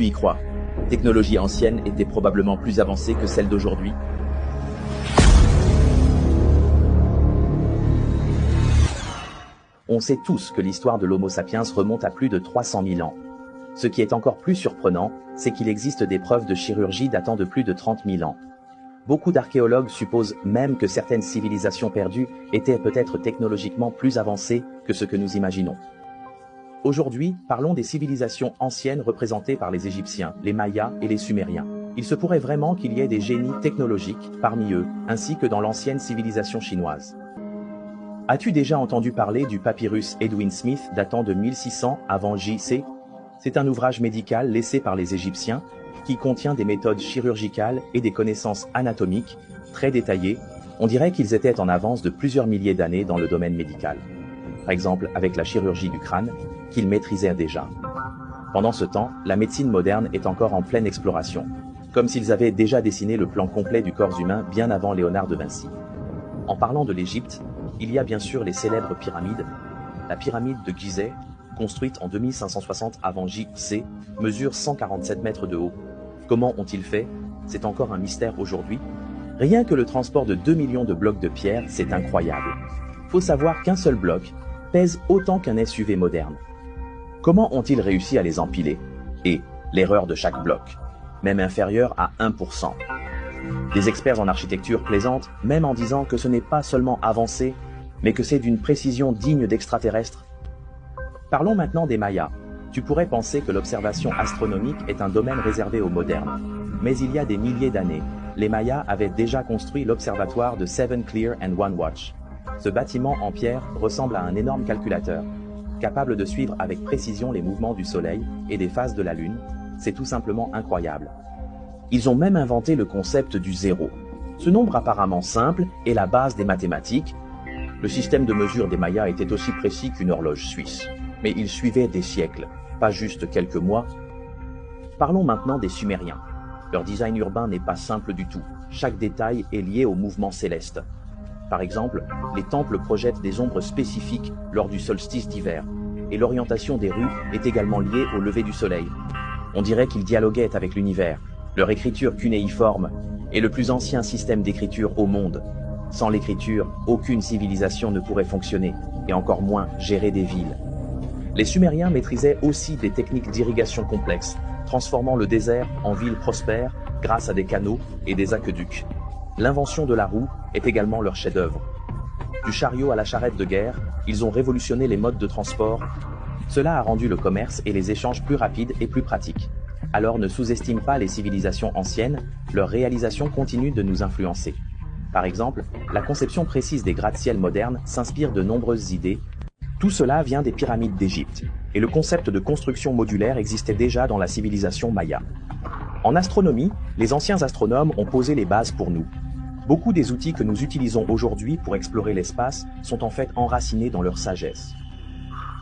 Tu y crois? Technologie ancienne était probablement plus avancée que celle d'aujourd'hui. On sait tous que l'histoire de l'Homo sapiens remonte à plus de 300 000 ans. Ce qui est encore plus surprenant, c'est qu'il existe des preuves de chirurgie datant de plus de 30 000 ans. Beaucoup d'archéologues supposent même que certaines civilisations perdues étaient peut-être technologiquement plus avancées que ce que nous imaginons. Aujourd'hui, parlons des civilisations anciennes représentées par les Égyptiens, les Mayas et les Sumériens. Il se pourrait vraiment qu'il y ait des génies technologiques parmi eux, ainsi que dans l'ancienne civilisation chinoise. As-tu déjà entendu parler du papyrus Edwin Smith datant de 1600 avant J.C.? C'est un ouvrage médical laissé par les Égyptiens qui contient des méthodes chirurgicales et des connaissances anatomiques très détaillées. On dirait qu'ils étaient en avance de plusieurs milliers d'années dans le domaine médical. Par exemple, avec la chirurgie du crâne, qu'ils maîtrisaient déjà. Pendant ce temps, la médecine moderne est encore en pleine exploration, comme s'ils avaient déjà dessiné le plan complet du corps humain bien avant Léonard de Vinci. En parlant de l'Égypte, il y a bien sûr les célèbres pyramides. La pyramide de Gizeh, construite en 2560 avant J.C., mesure 147 mètres de haut. Comment ont-ils fait? C'est encore un mystère aujourd'hui. Rien que le transport de 2 millions de blocs de pierre, c'est incroyable. Faut savoir qu'un seul bloc pèse autant qu'un SUV moderne. Comment ont-ils réussi à les empiler? Et l'erreur de chaque bloc, même inférieure à 1%. Des experts en architecture plaisantent, même en disant que ce n'est pas seulement avancé, mais que c'est d'une précision digne d'extraterrestres. Parlons maintenant des Mayas. Tu pourrais penser que l'observation astronomique est un domaine réservé aux modernes. Mais il y a des milliers d'années, les Mayas avaient déjà construit l'observatoire de Seven Clear and One Watch. Ce bâtiment en pierre ressemble à un énorme calculateur, capable de suivre avec précision les mouvements du Soleil et des phases de la Lune. C'est tout simplement incroyable. Ils ont même inventé le concept du zéro. Ce nombre apparemment simple est la base des mathématiques. Le système de mesure des Mayas était aussi précis qu'une horloge suisse. Mais il suivait des siècles, pas juste quelques mois. Parlons maintenant des Sumériens. Leur design urbain n'est pas simple du tout. Chaque détail est lié au mouvement céleste. Par exemple, les temples projettent des ombres spécifiques lors du solstice d'hiver, et l'orientation des rues est également liée au lever du soleil. On dirait qu'ils dialoguaient avec l'univers. Leur écriture cunéiforme est le plus ancien système d'écriture au monde. Sans l'écriture, aucune civilisation ne pourrait fonctionner, et encore moins gérer des villes. Les Sumériens maîtrisaient aussi des techniques d'irrigation complexes, transformant le désert en ville prospère grâce à des canaux et des aqueducs. L'invention de la roue est également leur chef-d'œuvre. Du chariot à la charrette de guerre, ils ont révolutionné les modes de transport. Cela a rendu le commerce et les échanges plus rapides et plus pratiques. Alors ne sous-estime pas les civilisations anciennes, leur réalisation continue de nous influencer. Par exemple, la conception précise des gratte-ciel modernes s'inspire de nombreuses idées. Tout cela vient des pyramides d'Égypte, et le concept de construction modulaire existait déjà dans la civilisation maya. En astronomie, les anciens astronomes ont posé les bases pour nous. Beaucoup des outils que nous utilisons aujourd'hui pour explorer l'espace sont en fait enracinés dans leur sagesse.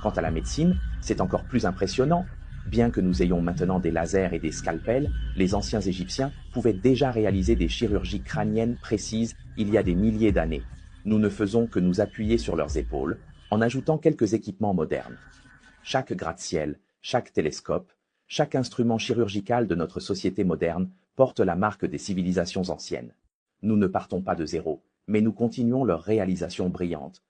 Quant à la médecine, c'est encore plus impressionnant. Bien que nous ayons maintenant des lasers et des scalpels, les anciens Égyptiens pouvaient déjà réaliser des chirurgies crâniennes précises il y a des milliers d'années. Nous ne faisons que nous appuyer sur leurs épaules, en ajoutant quelques équipements modernes. Chaque gratte-ciel, chaque télescope, chaque instrument chirurgical de notre société moderne porte la marque des civilisations anciennes. Nous ne partons pas de zéro, mais nous continuons leur réalisation brillante,